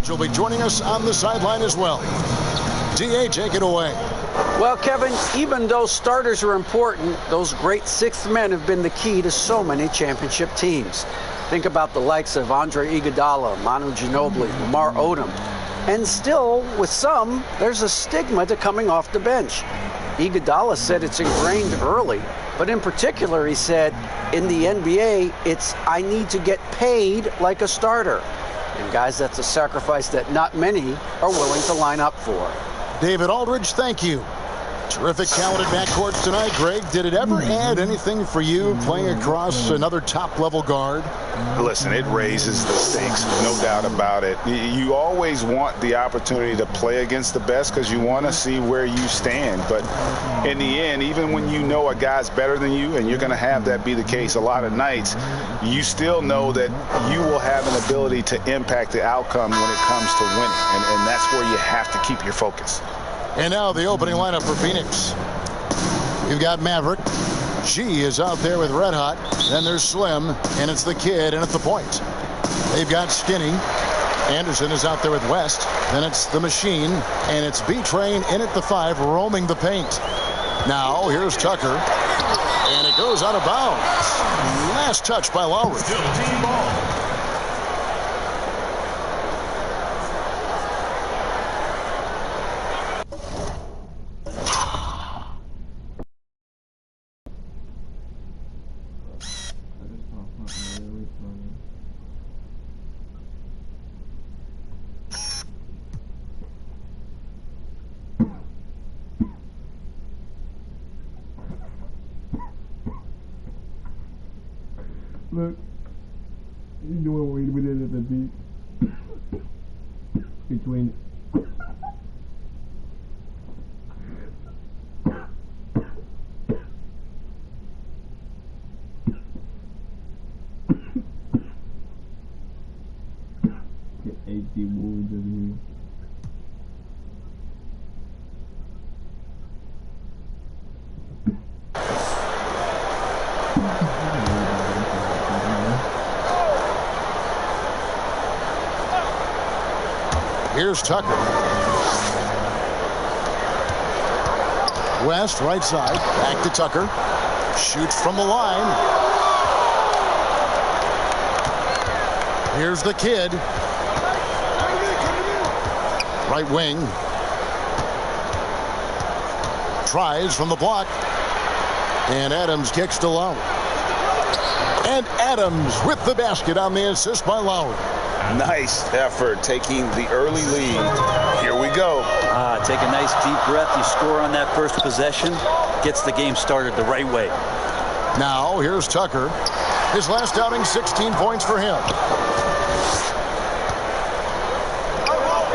George will be joining us on the sideline as well. DA, take it away. Well, Kevin, even though starters are important, those great sixth men have been the key to so many championship teams. Think about the likes of Andre Iguodala, Manu Ginobili, Lamar Odom. And still, with some, there's a stigma to coming off the bench. Iguodala said it's ingrained early, but in particular, he said, in the NBA, it's I need to get paid like a starter. And guys, that's a sacrifice that not many are willing to line up for. David Aldridge, thank you. Terrific, talented backcourts tonight. Greg, did it ever add anything for you playing across another top-level guard? Listen, it raises the stakes, no doubt about it. You always want the opportunity to play against the best because you want to see where you stand. But in the end, even when you know a guy's better than you, and you're going to have that be the case a lot of nights, you still know that you will have an ability to impact the outcome when it comes to winning. And that's where you have to keep your focus. And now the opening lineup for Phoenix. You've got Maverick. G is out there with Red Hot. Then there's Slim, and it's the Kid, and at the point. They've got Skinny. Anderson is out there with West. Then it's the Machine, and it's B-Train in at the 5, roaming the paint. Now here's Tucker, and it goes out of bounds. Last touch by Lowry. Still team ball. Look, he's doing what we did at the beat between. Get 80 wounds over here. Here's Tucker. West, right side. Back to Tucker. Shoots from the line. Here's the Kid. Right wing. Tries from the block. And Adams kicks to Lowry. And Adams with the basket on the assist by Lowry. Nice effort taking the early lead. Here we go. Take a nice deep breath. You score on that first possession. Gets the game started the right way. Now here's Tucker. His last outing, 16 points for him.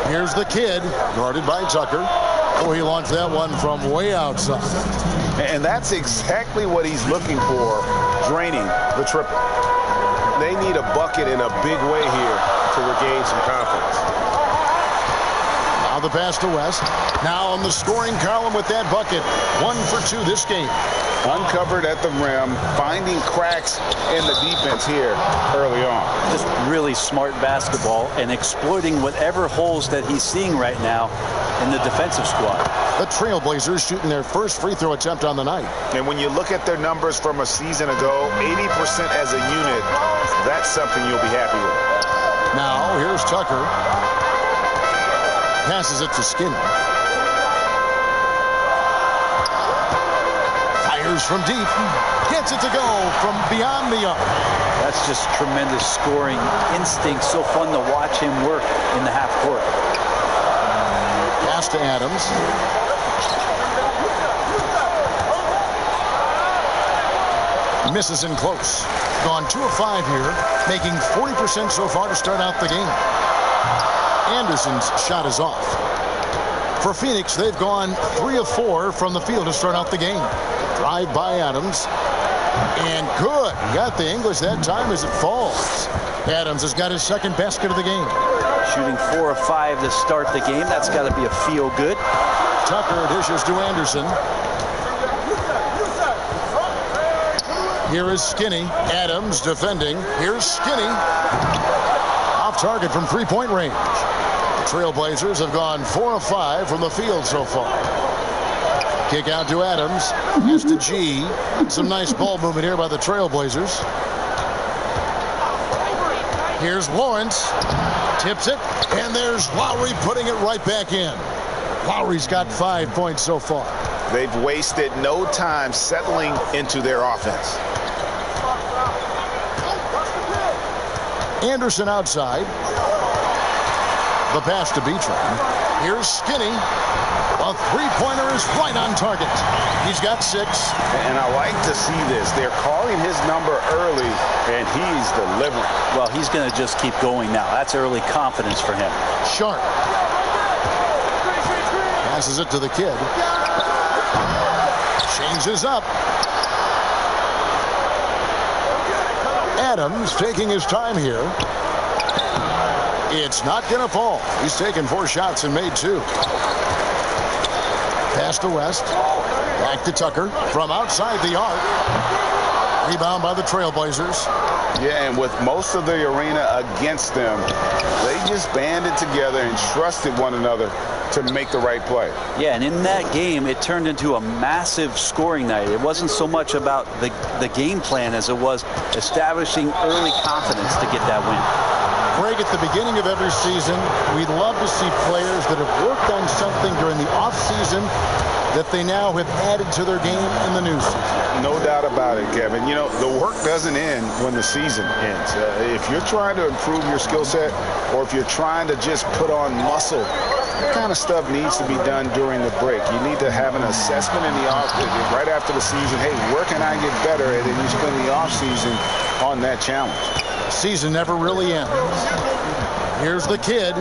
Here's the Kid, guarded by Tucker. Oh, he launched that one from way outside. And that's exactly what he's looking for, draining the triple. They need a bucket in a big way here to regain some confidence. Now the pass to West. Now on the scoring column with that bucket. 1 for 2 this game. Uncovered at the rim, finding cracks in the defense here early on. Just really smart basketball and exploiting whatever holes that he's seeing right now in the defensive squad. The Trailblazers shooting their first free throw attempt on the night. And when you look at their numbers from a season ago, 80% as a unit, that's something you'll be happy with. Now here's Tucker. Passes it to Skinny. Fires from deep. Gets it to go from beyond the arc. That's just tremendous scoring instinct. So fun to watch him work in the half court. Pass to Adams. Misses in close. Gone 2 of 5 here, making 40% so far to start out the game. Anderson's shot is off. For Phoenix, they've gone 3 of 4 from the field to start out the game. Drive by Adams. And good. Got the English that time as it falls. Adams has got his second basket of the game. Shooting 4 of 5 to start the game. That's got to be a feel good. Tucker dishes to Anderson. Here is Skinny. Adams defending. Here's Skinny. Off target from 3-point range. Trailblazers have gone 4 of 5 from the field so far. Kick out to Adams. Pass to G. Some nice ball movement here by the Trailblazers. Here's Lawrence. Tips it. And there's Lowry putting it right back in. Lowry's got 5 points so far. They've wasted no time settling into their offense. Anderson outside. The pass to Beacham. Here's Skinny. A three-pointer is right on target. He's got 6. And I like to see this. They're calling his number early, and he's delivering. Well, he's going to just keep going now. That's early confidence for him. Sharp. Passes it to the kid. Changes up. Adams taking his time here. It's not going to fall. He's taken 4 shots and made 2. Pass to West. Back to Tucker from outside the arc. Rebound by the Trailblazers. Yeah, and with most of the arena against them, they just banded together and trusted one another to make the right play. Yeah, and in that game, it turned into a massive scoring night. It wasn't so much about the game plan as it was establishing early confidence to get that win. Craig, at the beginning of every season, we'd love to see players that have worked on something during the offseason that they now have added to their game in the new season. No doubt about it, Kevin. You know, the work doesn't end when the season ends. If you're trying to improve your skill set, or if you're trying to just put on muscle, that kind of stuff needs to be done during the break. You need to have an assessment in the off right after the season. Hey, where can I get better? And then you spend the off season on that challenge. Season never really ends. Here's the kid.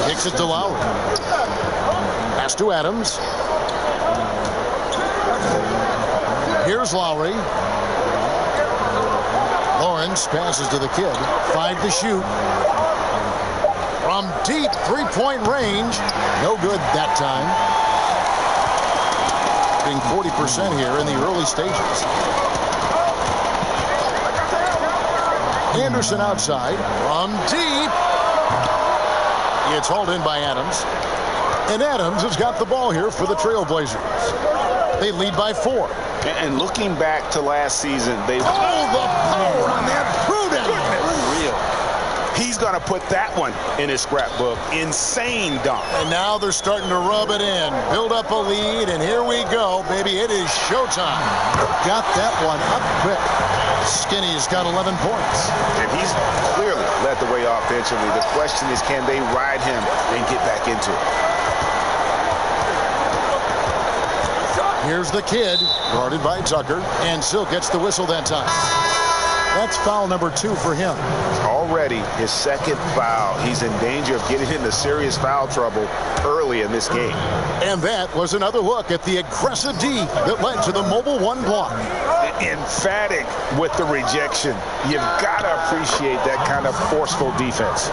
Kicks it to Lowry. Pass to Adams. Here's Lowry. Lawrence passes to the kid. 5 to shoot. From deep three-point range. No good that time. Being 40% here in the early stages. Anderson outside from deep. It's hauled in by Adams. And Adams has got the ball here for the Trailblazers. They lead by 4. And looking back to last season, they... Oh, the power on that Pruden! Unreal. He's going to put that one in his scrapbook. Insane dunk. And now they're starting to rub it in. Build up a lead, and here we go, baby. It is showtime. Got that one up quick. Skinny's got 11 points. And he's clearly led the way offensively. The question is, can they ride him and get back into it? Here's the kid, guarded by Tucker, and Silk gets the whistle that time. That's foul number 2 for him. Already his 2nd foul. He's in danger of getting into serious foul trouble early in this game. And that was another look at the aggressive D that led to the mobile 1 block. Emphatic with the rejection. You've got to appreciate that kind of forceful defense.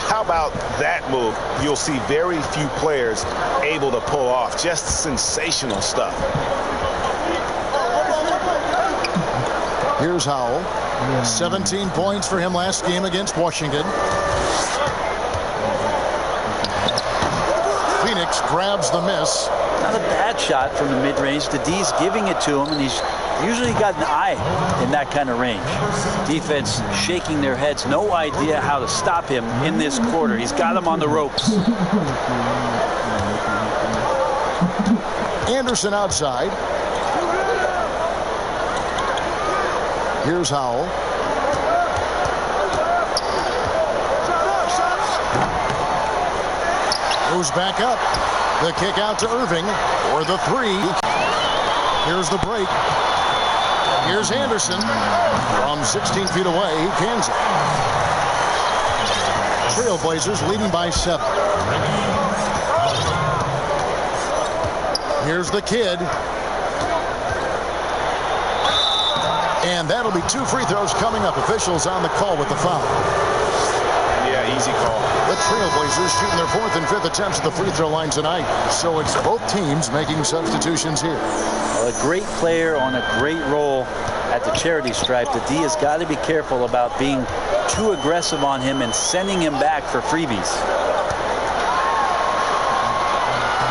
How about that move? You'll see very few players able to pull off. Just sensational stuff. Here's Howell. 17 points for him last game against Washington. Phoenix grabs the miss. Not a bad shot from the mid-range. The D's giving it to him, and he's usually got an eye in that kind of range. Defense shaking their heads. No idea how to stop him in this quarter. He's got him on the ropes. Anderson outside. Here's Howell. Moves back up. The kick out to Irving for the 3. Here's the break. Here's Anderson. From 16 feet away, he cans it. Trailblazers leading by 7. Here's the kid. And that'll be 2 free throws coming up. Officials on the call with the foul. Yeah, easy call. The Trailblazers shooting their 4th and 5th attempts at the free throw line tonight. So it's both teams making substitutions here. A great player on a great role at the charity stripe, the D has got to be careful about being too aggressive on him and sending him back for freebies.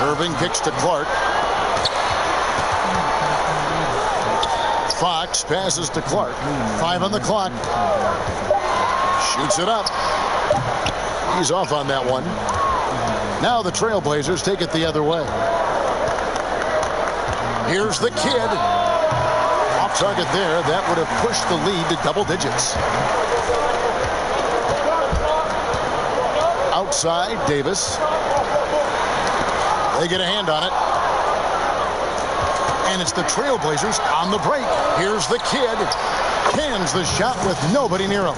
Irving kicks to Clark. Fox passes to Clark. 5 on the clock. Shoots it up. He's off on that one. Now the Trailblazers take it the other way. Here's the kid. Off target there. That would have pushed the lead to double digits. Outside, Davis. They get a hand on it. And it's the Trailblazers on the break. Here's the kid. Cans the shot with nobody near him.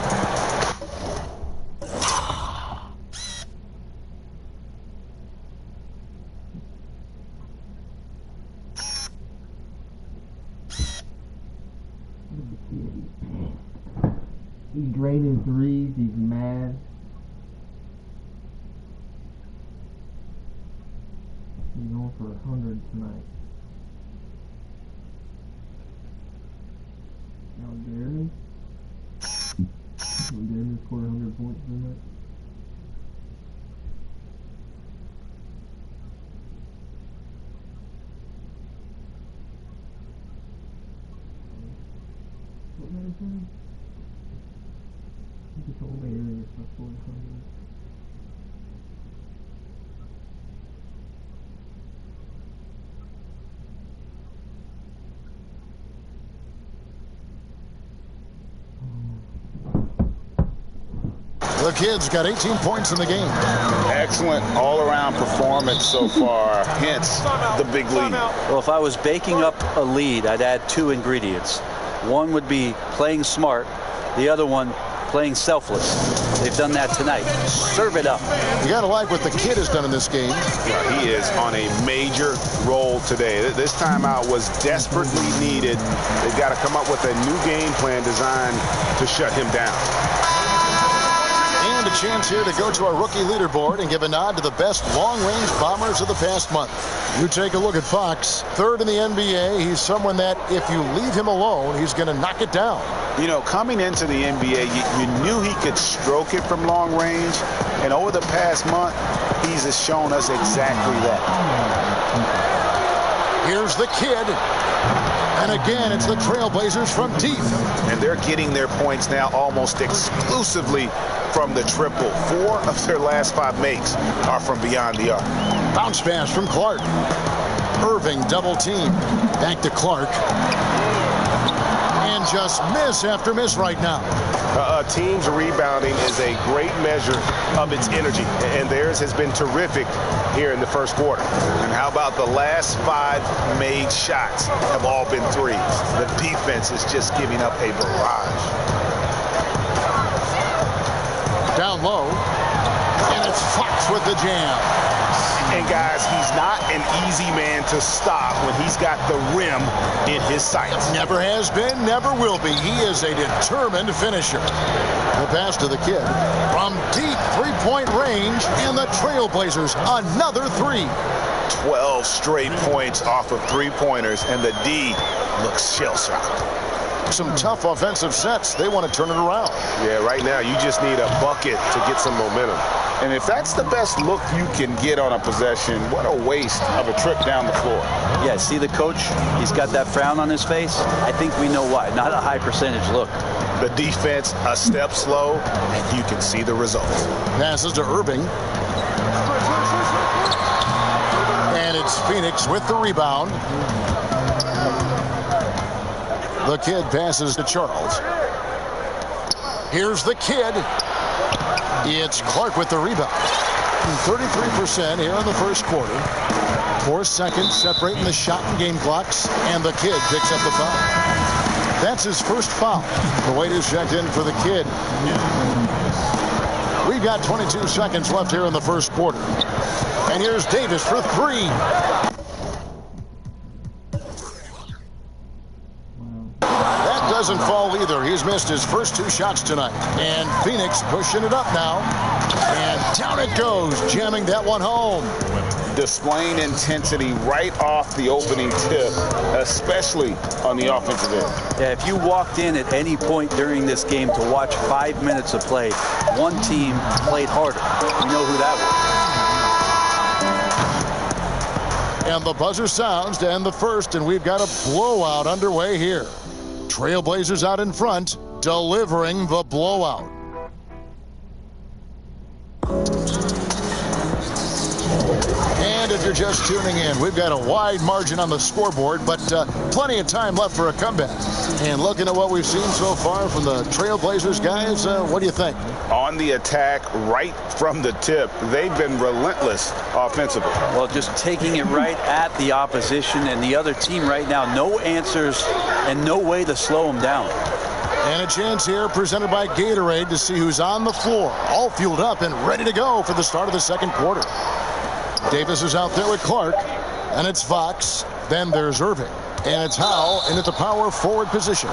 He's draining threes. He's mad. He's going for 100 tonight. Now Darren. Darren scored 100 points tonight. What did I say? I think it's all areas for 400. The kid's got 18 points in the game. Excellent all-around performance so far, hence the big lead. Well, if I was baking up a lead, I'd add 2 ingredients. One would be playing smart. The other one, playing selfless. They've done that tonight. Serve it up. You got to like what the kid has done in this game. Yeah, he is on a major roll today. This timeout was desperately needed. They've got to come up with a new game plan designed to shut him down. And a chance here to go to our rookie leaderboard and give a nod to the best long-range bombers of the past month. You take a look at Fox, 3rd in the NBA. He's someone that if you leave him alone, he's going to knock it down. You know, coming into the NBA, you knew he could stroke it from long range. And over the past month, he's shown us exactly that. Here's the kid. And again, it's the Trailblazers from deep. And they're getting their points now almost exclusively from the triple. 4 of their last 5 makes are from beyond the arc. Bounce pass from Clark. Irving double team. Back to Clark. And just miss after miss right now. A team's rebounding is a great measure of its energy, and theirs has been terrific here in the first quarter. And how about the last 5 made shots have all been threes? The defense is just giving up a barrage. Down low, and it's Fox with the jam. And guys, he's not an easy man to stop when he's got the rim in his sights. Never has been, never will be. He is a determined finisher. The pass to the kid from deep three-point range, and the Trailblazers another 3. 12 straight points off of three-pointers, and the D looks shell-shocked. Some tough offensive sets. They want to turn it around. Yeah, right now you just need a bucket to get some momentum. And if that's the best look you can get on a possession, what a waste of a trip down the floor. Yeah, see the coach? He's got that frown on his face. I think we know why. Not a high percentage look. The defense a step slow, and you can see the results. Passes to Irving. And it's Phoenix with the rebound. The kid passes to Charles. Here's the kid. It's Clark with the rebound. 33% here in the first quarter. 4 seconds separating the shot and game clocks, and the kid picks up the foul. That's his first foul. The waiter's checked in for the kid. We've got 22 seconds left here in the first quarter. And here's Davis for 3. Doesn't fall either. He's missed his first 2 shots tonight. And Phoenix pushing it up now. And down it goes, jamming that one home. displaying intensity right off the opening tip, especially on the offensive end. Yeah, if you walked in at any point during this game to watch 5 minutes of play, one team played harder. You know who that was. And the buzzer sounds to end the first, and we've got a blowout underway here. Trailblazers out in front, delivering the blowout. And if you're just tuning in, we've got a wide margin on the scoreboard, but plenty of time left for a comeback. And looking at what we've seen so far from the Trailblazers guys, what do you think? On the attack, right from the tip, they've been relentless offensively. Well, just taking it right at the opposition and the other team right now. No answers and no way to slow them down. And a chance here presented by Gatorade to see who's on the floor, all fueled up and ready to go for the start of the second quarter. Davis is out there with Clark, and it's Fox. Then there's Irving, and it's Howell in at the power forward position.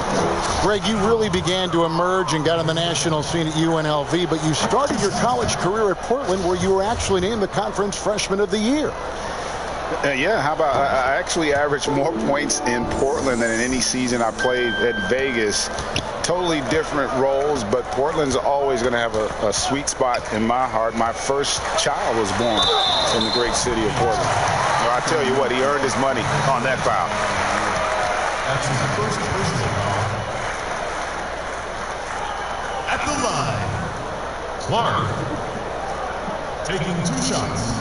Greg, you really began to emerge and got on the national scene at UNLV, but you started your college career at Portland, where you were actually named the Conference Freshman of the Year. Yeah, how about I actually averaged more points in Portland than in any season I played at Vegas. Totally different roles, but Portland's always going to have a sweet spot in my heart. My first child was born in the great city of Portland. Well, I tell you what, he earned his money on that foul. At the line, Clark taking 2 shots.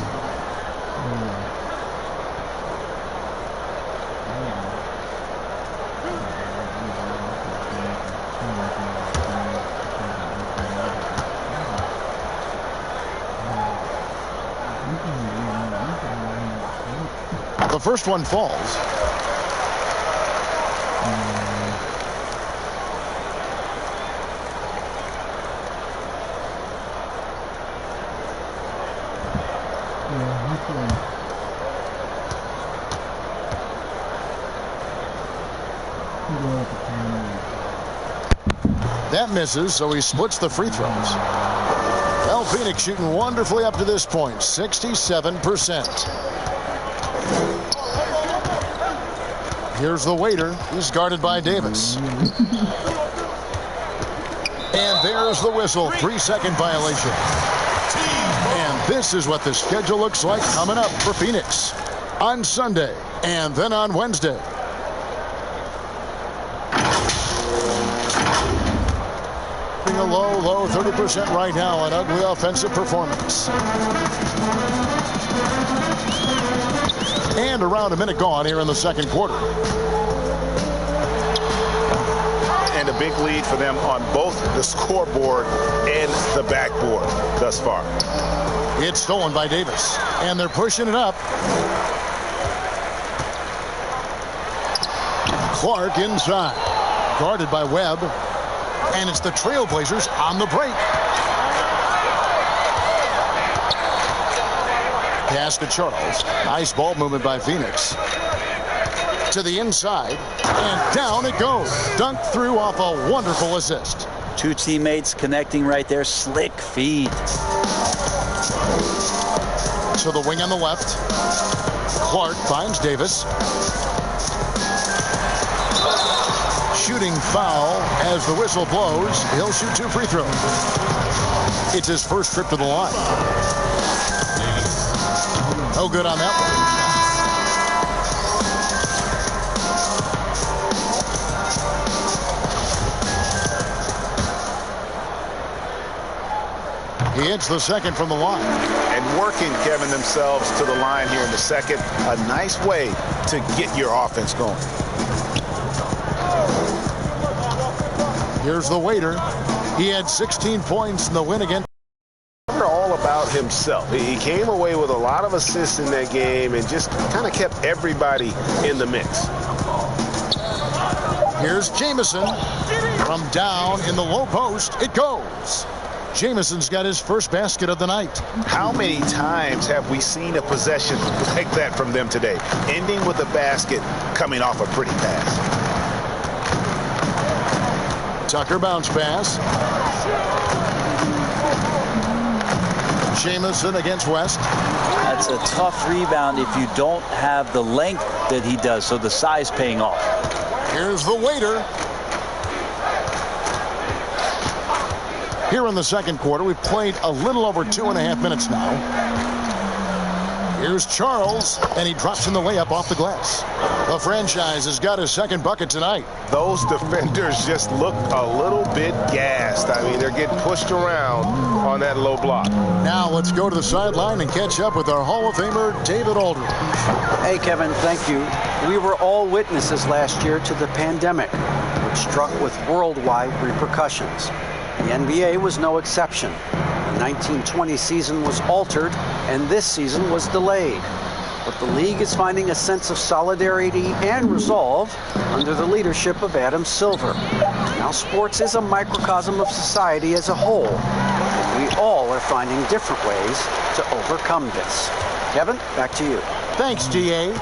The first one falls. That misses, so he splits the free throws. Well, Phoenix shooting wonderfully up to this point, 67%. Here's the waiter. He's guarded by Davis. And there's the whistle. 3-second violation. And this is what the schedule looks like coming up for Phoenix on Sunday and then on Wednesday. A low 30% right now. An ugly offensive performance. And around a minute gone here in the second quarter. And a big lead for them on both the scoreboard and the backboard thus far. It's stolen by Davis, and they're pushing it up. Clark inside, guarded by Webb, and it's the Trailblazers on the break. Pass to Charles. Nice ball movement by Phoenix. To the inside, and down it goes. Dunked through off a wonderful assist. 2 teammates connecting right there. Slick feed. To the wing on the left. Clark finds Davis. Shooting foul as the whistle blows. He'll shoot 2 free throws. It's his first trip to the line. No good on that one. He hits the second from the line. And working, Kevin, themselves to the line here in the second. A nice way to get your offense going. Here's the waiter. He had 16 points in the win against. All about himself. He came away with a lot of assists in that game and just kind of kept everybody in the mix. Here's Jamison from down in the low post. It goes. Jamison's got his first basket of the night. How many times have we seen a possession like that from them today? Ending with a basket, coming off a pretty pass. Tucker bounce pass. Jamison against West. That's a tough rebound if you don't have the length that he does, so the size paying off. Here's the waiter. Here in the second quarter, we've played a little over 2.5 minutes now. Here's Charles, and he drops in the layup off the glass. The franchise has got his second bucket tonight. Those defenders just look a little bit gassed. I mean, they're getting pushed around on that low block. Now let's go to the sideline and catch up with our Hall of Famer, David Aldridge. Hey, Kevin, thank you. We were all witnesses last year to the pandemic, which struck with worldwide repercussions. The NBA was no exception. The 1920 season was altered, and this season was delayed. But the league is finding a sense of solidarity and resolve under the leadership of Adam Silver. Now, sports is a microcosm of society as a whole, and we all are finding different ways to overcome this. Kevin, back to you. Thanks, DA.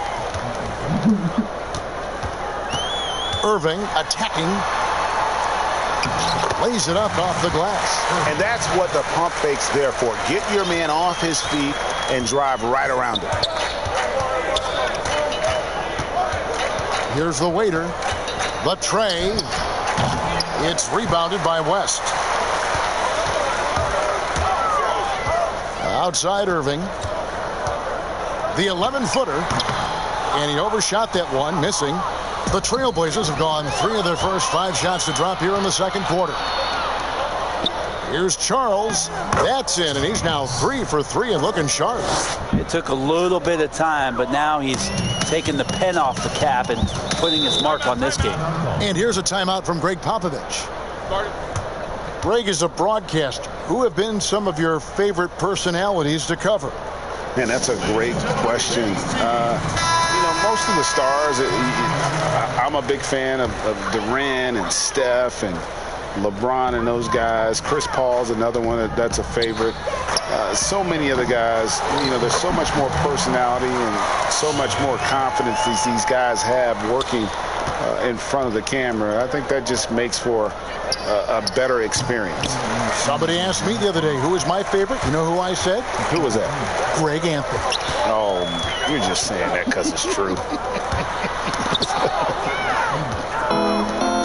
Irving attacking. Lays it up off the glass. And that's what the pump fake's there for. Get your man off his feet and drive right around him. Here's the waiter. The tray. It's rebounded by West. Outside Irving. The 11-footer. And he overshot that one, missing. The Trailblazers have gone 3 of their first 5 shots to drop here in the second quarter. Here's Charles. That's in, and he's now 3 for 3 and looking sharp. It took a little bit of time, but now he's taking the pen off the cap and putting his mark on this game. And here's a timeout from Greg Popovich. Greg is a broadcaster. Who have been some of your favorite personalities to cover? Man, that's a great question. Most of the stars, I'm a big fan of Durant and Steph and LeBron and those guys. Chris Paul's another one that's a favorite. So many of the guys, there's so much more personality and so much more confidence these guys have working in front of the camera. I think that just makes for a better experience. Somebody asked me the other day, who is my favorite? You know who I said? Who was that? Greg Anthony. Oh, you're just saying that because it's true.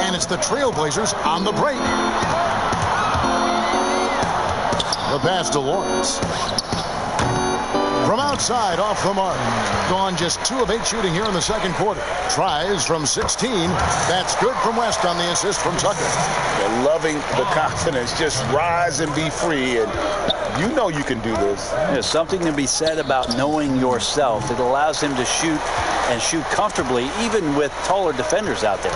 And it's the Trailblazers on the break. The pass to Lawrence. From outside, off the mark. Gone just 2 of 8 shooting here in the second quarter. Tries from 16. That's good from West on the assist from Tucker. They're loving the confidence. Just rise and be free. And you know you can do this. There's something to be said about knowing yourself. It allows him to shoot and shoot comfortably, even with taller defenders out there.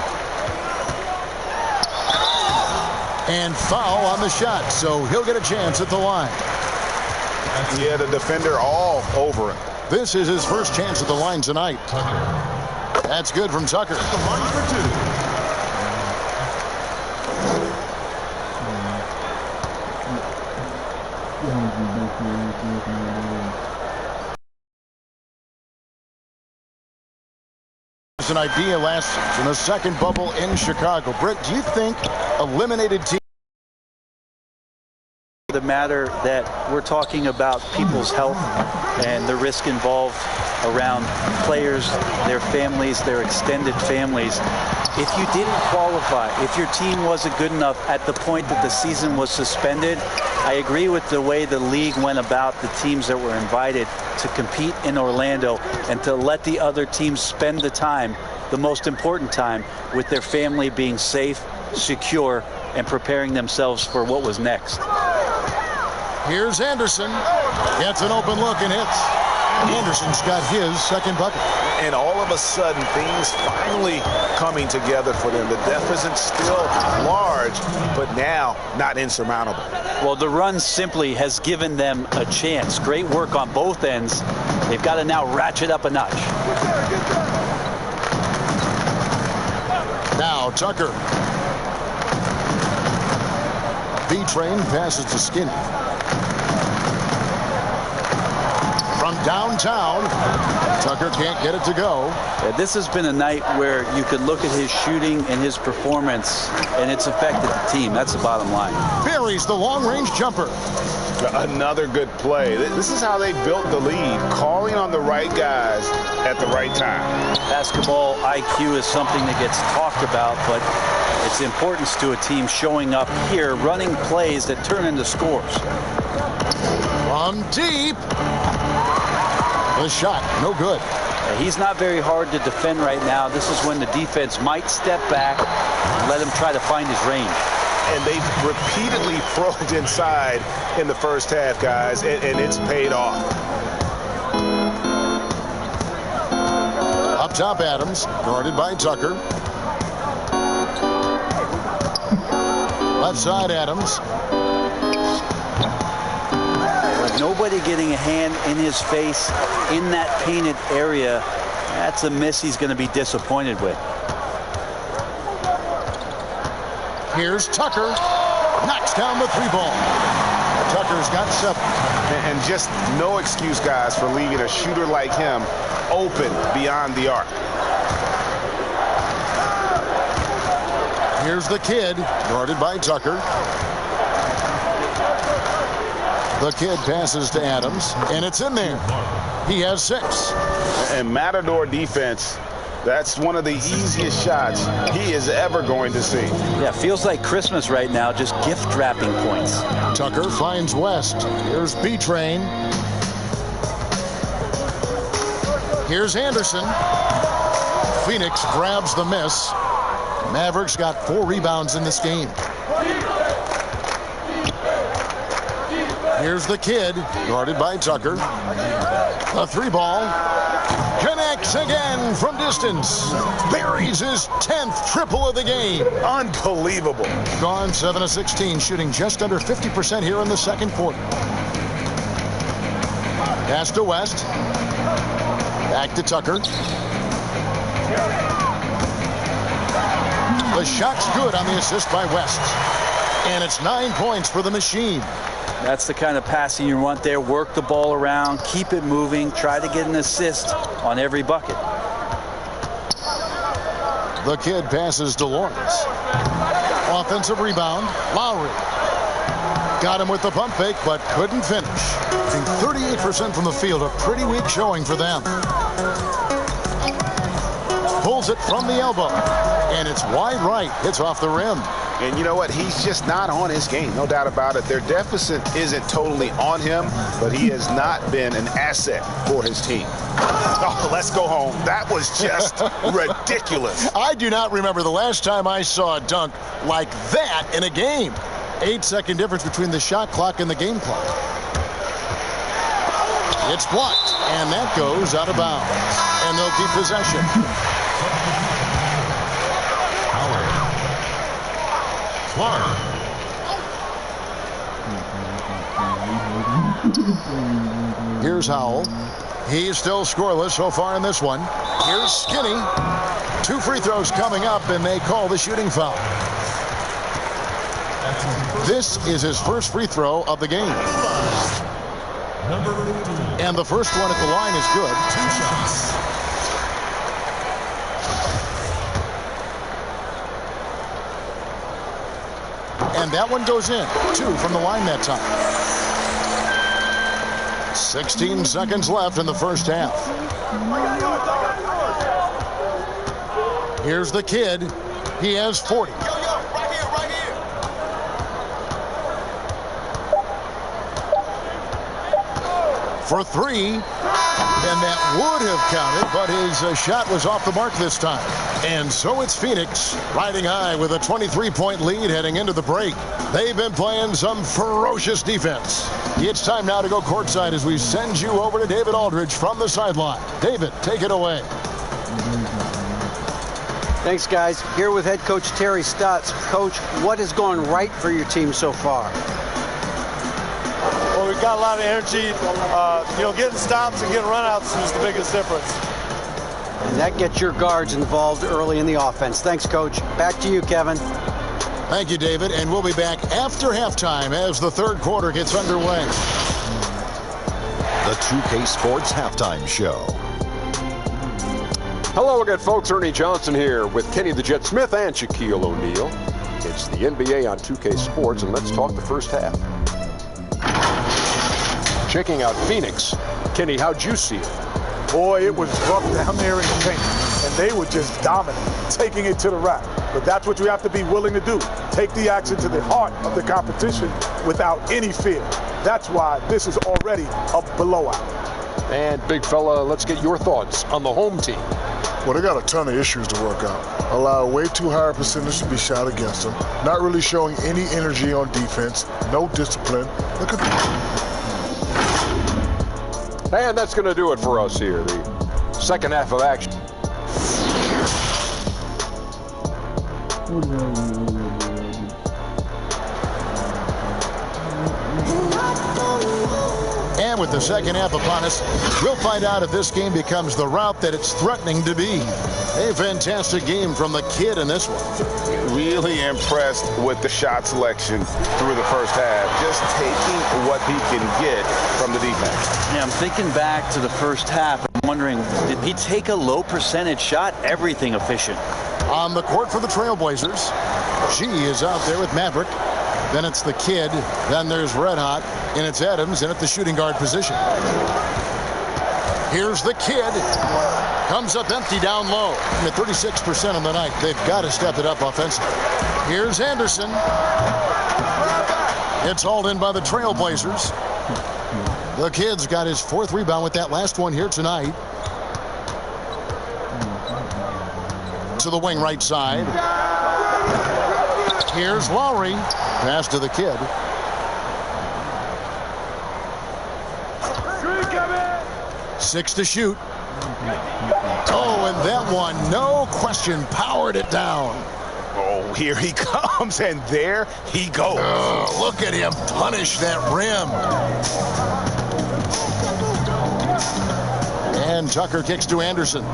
And foul on the shot, so he'll get a chance at the line. Yeah, the defender all over him. This is his first chance at the line tonight. That's good from Tucker. The line for 2. An idea last season, the second bubble in Chicago. Britt, do you think eliminated teams? The matter that we're talking about people's health and the risk involved around players, their families, their extended families. If you didn't qualify, if your team wasn't good enough at the point that the season was suspended, I agree with the way the league went about the teams that were invited to compete in Orlando and to let the other teams spend the time, the most important time, with their family being safe, secure, and preparing themselves for what was next. Here's Anderson. Gets an open look and hits. Anderson's got his second bucket. And all of a sudden, things finally coming together for them. The deficit's still large, but now not insurmountable. Well, the run simply has given them a chance. Great work on both ends. They've got to now ratchet up a notch. Now Tucker. B-Train passes to Skinny. From downtown, Tucker can't get it to go. Yeah, this has been a night where you could look at his shooting and his performance, and it's affected the team. That's the bottom line. Buries the long-range jumper. Another good play. This is how they built the lead, calling on the right guys at the right time. Basketball IQ is something that gets talked about, but its importance to a team showing up here, running plays that turn into scores. From deep. The shot, no good. He's not very hard to defend right now. This is when the defense might step back and let him try to find his range. And they've repeatedly probed inside in the first half, guys, and it's paid off. Up top, Adams, guarded by Tucker. Left side, Adams. With nobody getting a hand in his face in that painted area, that's a miss he's going to be disappointed with. Here's Tucker. Knocks down the 3-ball. Tucker's got 7. And just no excuse, guys, for leaving a shooter like him open beyond the arc. Here's the kid, guarded by Tucker. The kid passes to Adams, and it's in there. He has 6. And Matador defense, that's one of the easiest shots he is ever going to see. Yeah, feels like Christmas right now, just gift wrapping points. Tucker finds West. Here's B-Train. Here's Anderson. Phoenix grabs the miss. Mavericks got 4 rebounds in this game. Here's the kid, guarded by Tucker. A 3-ball. Connects again from distance. Buries his 10th triple of the game. Unbelievable. Gone 7 of 16, shooting just under 50% here in the second quarter. Pass to West. Back to Tucker. The shot's good on the assist by West. And it's 9 points for the Machine. That's the kind of passing you want there. Work the ball around, keep it moving, try to get an assist on every bucket. The kid passes to Lawrence. Offensive rebound, Lowry. Got him with the pump fake, but couldn't finish. Shooting 38% from the field, a pretty weak showing for them. Pulls it from the elbow, and it's wide right. Hits off the rim. And you know what? He's just not on his game, no doubt about it. Their deficit isn't totally on him, but he has not been an asset for his team. Oh, let's go home. That was just ridiculous. I do not remember the last time I saw a dunk like that in a game. 8-second difference between the shot clock and the game clock. It's blocked, and that goes out of bounds. And they'll keep possession. Here's Howell. He's still scoreless so far in this one. Here's Skinny. 2 free throws coming up, and they call the shooting foul. This is his first free throw of the game. And the first one at the line is good. 2 shots. And that one goes in. 2 from the line that time. 16 seconds left in the first half. Here's the kid. He has 40. For 3. And that would have counted, but his shot was off the mark this time. And so it's Phoenix riding high with a 23-point lead heading into the break. They've been playing some ferocious defense. It's time now to go courtside as we send you over to David Aldridge from the sideline. David, take it away. Thanks, guys. Here with head coach Terry Stotts. Coach, what is going right for your team so far? Well, we've got a lot of energy. Getting stops and getting runouts is the biggest difference. And that gets your guards involved early in the offense. Thanks, Coach. Back to you, Kevin. Thank you, David. And we'll be back after halftime as the third quarter gets underway. The 2K Sports Halftime Show. Hello again, folks. Ernie Johnson here with Kenny the Jet Smith and Shaquille O'Neal. It's the NBA on 2K Sports, and let's talk the first half. Checking out Phoenix. Kenny, how'd you see it? Boy, it was rough down there in the paint, and they were just dominant, taking it to the rack. But that's what you have to be willing to do. Take the action to the heart of the competition without any fear. That's why this is already a blowout. And big fella, let's get your thoughts on the home team. Well, they got a ton of issues to work out. Allow way too high a percentage to be shot against them. Not really showing any energy on defense. No discipline. Look at that. And that's going to do it for us here. The second half of action. And with the second half upon us, we'll find out if this game becomes the route that it's threatening to be. A fantastic game from the kid in this one. Really impressed with the shot selection through the first half. Just taking what he can get from the defense. Yeah, I'm thinking back to the first half. I'm wondering, did he take a low percentage shot? Everything efficient. On the court for the Trailblazers, G is out there with Maverick. Then it's the kid. Then there's Red Hot. And it's Adams in at the shooting guard position. Here's the kid. Comes up empty down low. At 36% on the night. They've got to step it up offensively. Here's Anderson. It's hauled in by the Trailblazers. The kid's got his fourth rebound with that last one here tonight. To the wing right side. Here's Lowry. Pass to the kid. Six to shoot. Oh, and that one, no question, powered it down. Oh, here he comes, and there he goes. Oh, look at him punish that rim. And Tucker kicks to Anderson.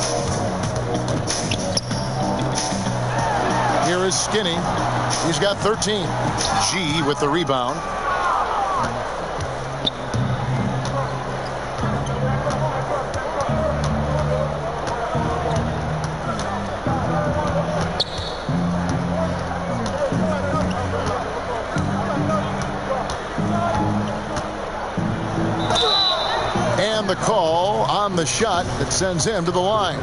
Here is Skinny. He's got 13. G with the rebound. And the call on the shot that sends him to the line.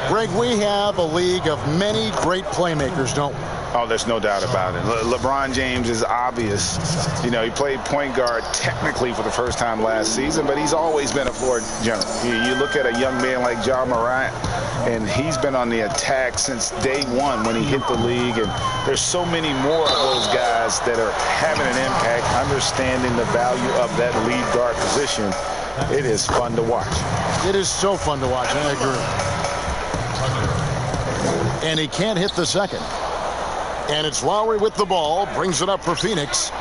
Greg, we have a league of many great playmakers, don't we? Oh, there's no doubt about it. LeBron James is obvious. You know, he played point guard technically for the first time last season, but he's always been a floor general. You look at a young man like Ja Morant, and he's been on the attack since day one when he hit the league. And there's so many more of those guys that are having an impact, understanding the value of that lead guard position. It is fun to watch. It is so fun to watch, I agree. And he can't hit the second. And it's Lowry with the ball, brings it up for Phoenix.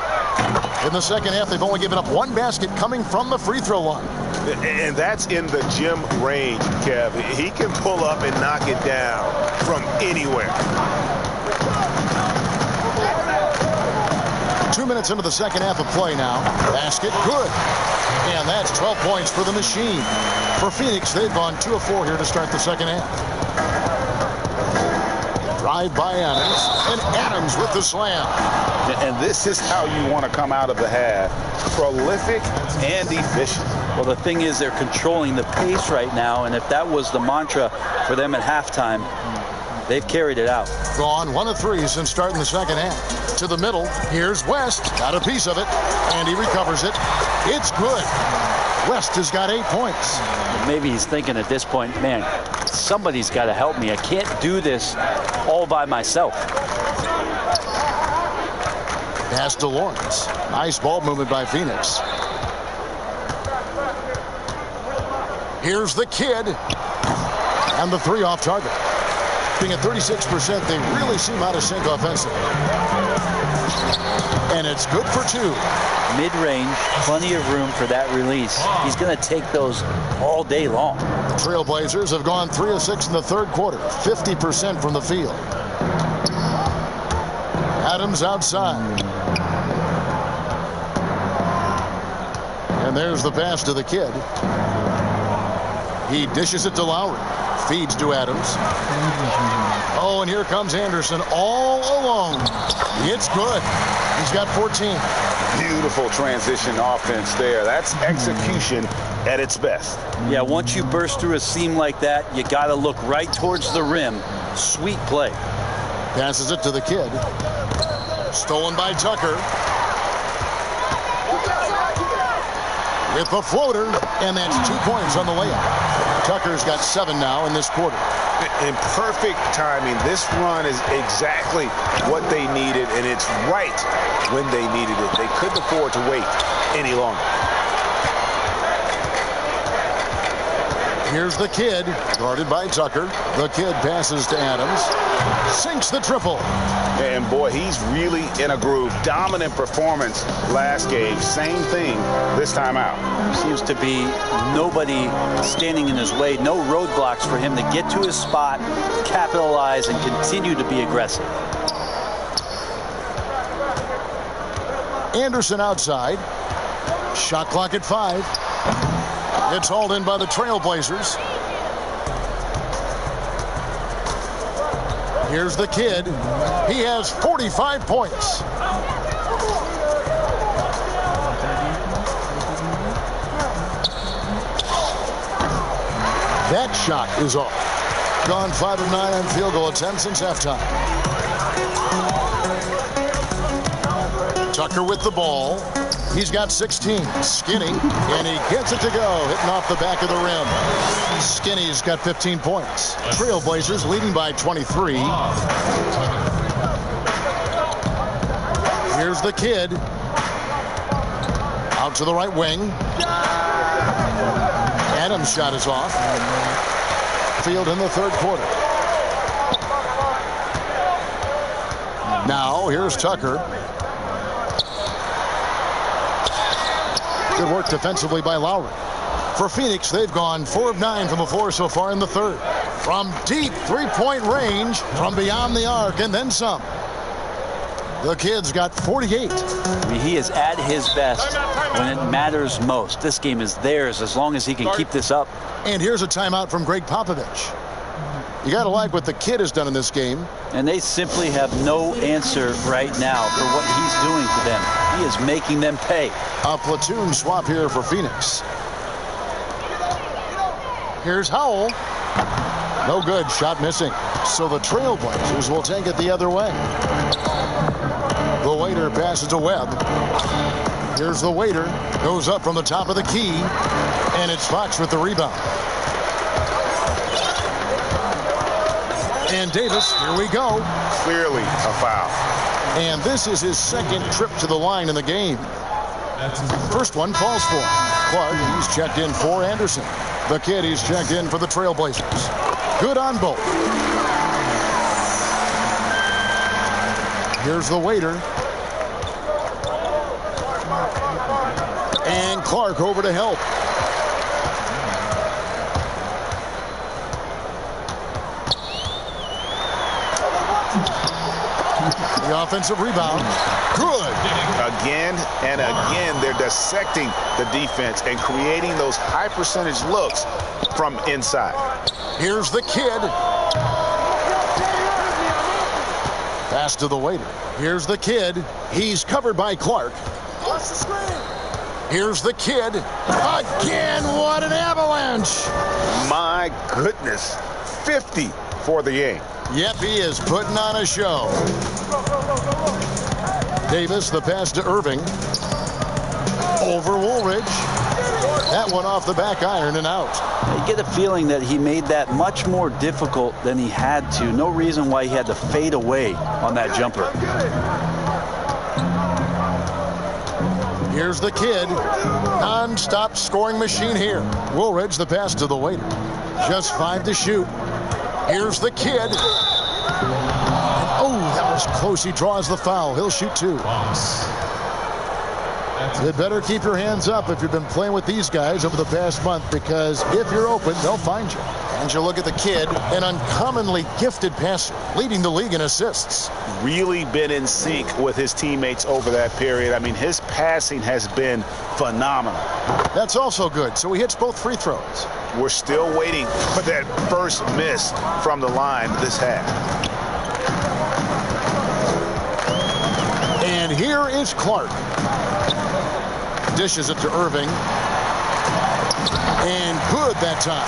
In the second half, they've only given up one basket coming from the free throw line. And that's in the gym range, Kev. He can pull up and knock it down from anywhere. 2 minutes into the second half of play now. Basket good. And that's 12 points for the machine. For Phoenix, they've gone 2 of 4 here to start the second half. Drive by Adams, and Adams with the slam. And this is how you want to come out of the half. Prolific and efficient. Well, the thing is, they're controlling the pace right now, and if that was the mantra for them at halftime, they've carried it out. Gone 1 of 3 since starting the second half. To the middle, here's West. Got a piece of it, and he recovers it. It's good. West has got 8 points. Maybe he's thinking at this point, man, somebody's got to help me. I can't do this all by myself. Pass to Lawrence. Nice ball movement by Phoenix. Here's the kid. And the 3 off target. Being at 36%, they really seem out of sync offensively. And it's good for 2. Mid-range, plenty of room for that release. He's going to take those all day long. Trailblazers have gone 3 of 6 in the third quarter, 50% from the field. Adams outside. And there's the pass to the kid. He dishes it to Lowry. Feeds to Adams. Oh, and here comes Anderson all alone. It's good. He's got 14. Beautiful transition offense there. That's execution at its best. Yeah, once you burst through a seam like that, you got to look right towards the rim. Sweet play. Passes it to the kid. Stolen by Tucker. With the floater, and that's 2 points on the layup. Tucker's got 7 now in this quarter. In perfect timing. This run is exactly what they needed, and it's right when they needed it. They couldn't afford to wait any longer. Here's the kid, guarded by Tucker. The kid passes to Adams. Sinks the triple. And boy, he's really in a groove. Dominant performance last game. Same thing this time out. Seems to be nobody standing in his way. No roadblocks for him to get to his spot, capitalize, and continue to be aggressive. Anderson outside. Shot clock at 5. It's hauled in by the Trailblazers. Here's the kid. He has 45 points. That shot is off. Gone 5 of 9 on field goal attempts since halftime. Tucker with the ball. He's got 16. Skinny, and he gets it to go, hitting off the back of the rim. Skinny's got 15 points. Trailblazers leading by 23. Here's the kid. Out to the right wing. Adams' shot is off. Field in the third quarter. Now, here's Tucker. Good work defensively by Lowry. For Phoenix, they've gone 4 of 9 from the floor so far in the third. From deep three-point range, from beyond the arc, and then some. The kid's got 48. I mean, he is at his best when it matters most. This game is theirs as long as he can keep this up. And here's a timeout from Greg Popovich. You got to like what the kid has done in this game. And they simply have no answer right now for what he's doing to them. He is making them pay. A platoon swap here for Phoenix. Here's Howell. No good. Shot missing. So the Trailblazers will take it the other way. The waiter passes to Webb. Here's the waiter. Goes up from the top of the key. And it's Fox with the rebound. And Davis, here we go. Clearly a foul. And this is his second trip to the line in the game. First one falls for Clark. He's checked in for Anderson. The kid, he's checked in for the Trailblazers. Good on both. Here's the waiter. And Clark over to help. The offensive rebound. Good. Again and again, they're dissecting the defense and creating those high percentage looks from inside. Here's the kid. Pass to the waiter. Here's the kid. He's covered by Clark. Here's the kid. Again, what an avalanche. My goodness. 50 for the game. Yep, he is putting on a show. Davis, the pass to Irving. Over Woolridge. That one off the back iron and out. I get a feeling that he made that much more difficult than he had to. No reason why he had to fade away on that jumper. Here's the kid. Non-stop scoring machine here. Woolridge, the pass to the waiter. Just 5 to shoot. Here's the kid. Oh, that was close. He draws the foul. He'll shoot 2. You better keep your hands up if you've been playing with these guys over the past month, because if you're open, they'll find you. And you look at the kid, an uncommonly gifted passer, leading the league in assists. Really been in sync with his teammates over that period. I mean, his passing has been phenomenal. That's also good. So he hits both free throws. We're still waiting for that first miss from the line this half. And here is Clark. Dishes it to Irving. And good that time.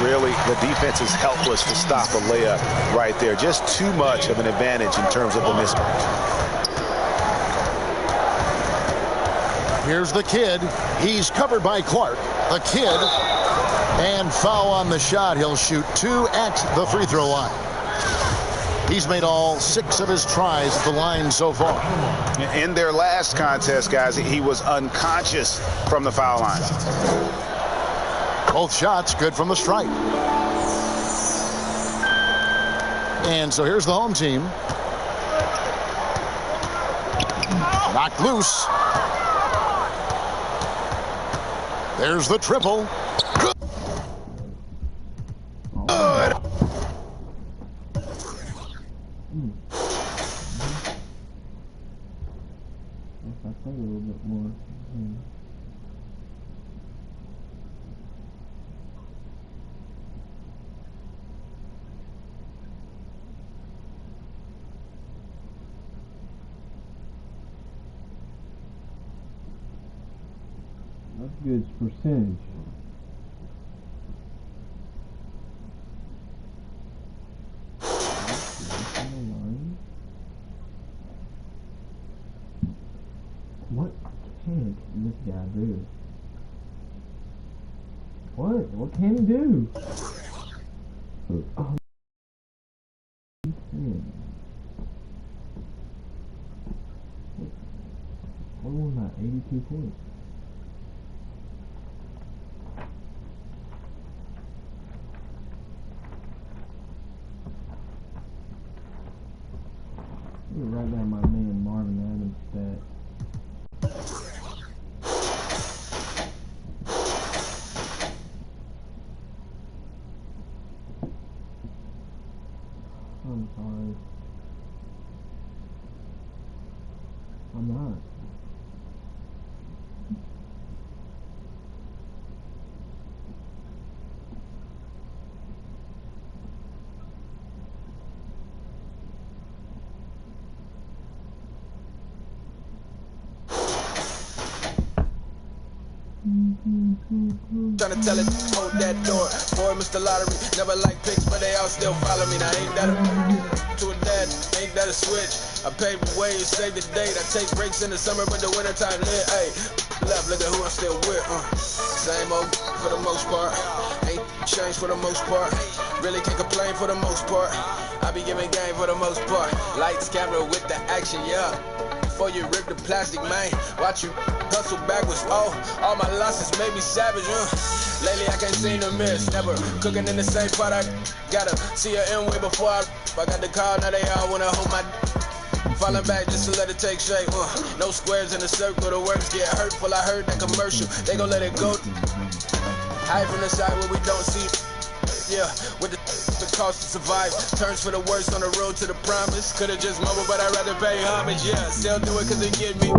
Really, the defense is helpless to stop a layup right there. Just too much of an advantage in terms of the mismatch. Here's the kid. He's covered by Clark. The kid. And foul on the shot. He'll shoot 2 at the free throw line. He's made all 6 of his tries at the line so far. In their last contest, guys, he was unconscious from the foul line. Both shots good from the stripe. And so here's the home team. Knocked loose. There's the triple. Good. I think a little bit more. That's good percentage. What can this guy do? What can he do? Oh. What was that? 82 points. Let me write down my man Marvin Adams stat. I'm sorry. I'm not. Tryna tell it, hold that door. Boy, Mr. Lottery, never like picks, but they all still follow me. Now ain't that a to a dad, ain't that a switch? I paved the way, save the date. I take breaks in the summer, but the wintertime lit. Hey, left, look at who I'm still with. Same old for the most part. Ain't changed for the most part. Really can't complain for the most part. I be giving game for the most part. Lights, camera with the action, yeah. Before you rip the plastic, man, watch you hustle backwards. Oh, all my losses made me savage. Lately I can't seem to miss. Never cooking in the same pot. I gotta see her in way before I got the call. Now they all wanna hold my falling back just to let it take shape. No squares in the circle. The words get hurtful. I heard that commercial. They gon' let it go. Hide from the side where we don't see. Yeah, with the cost to survive. Turns for the worst on the road to the promise. Could've just mumbled, but I'd rather pay homage. Yeah, still do it cause it get me.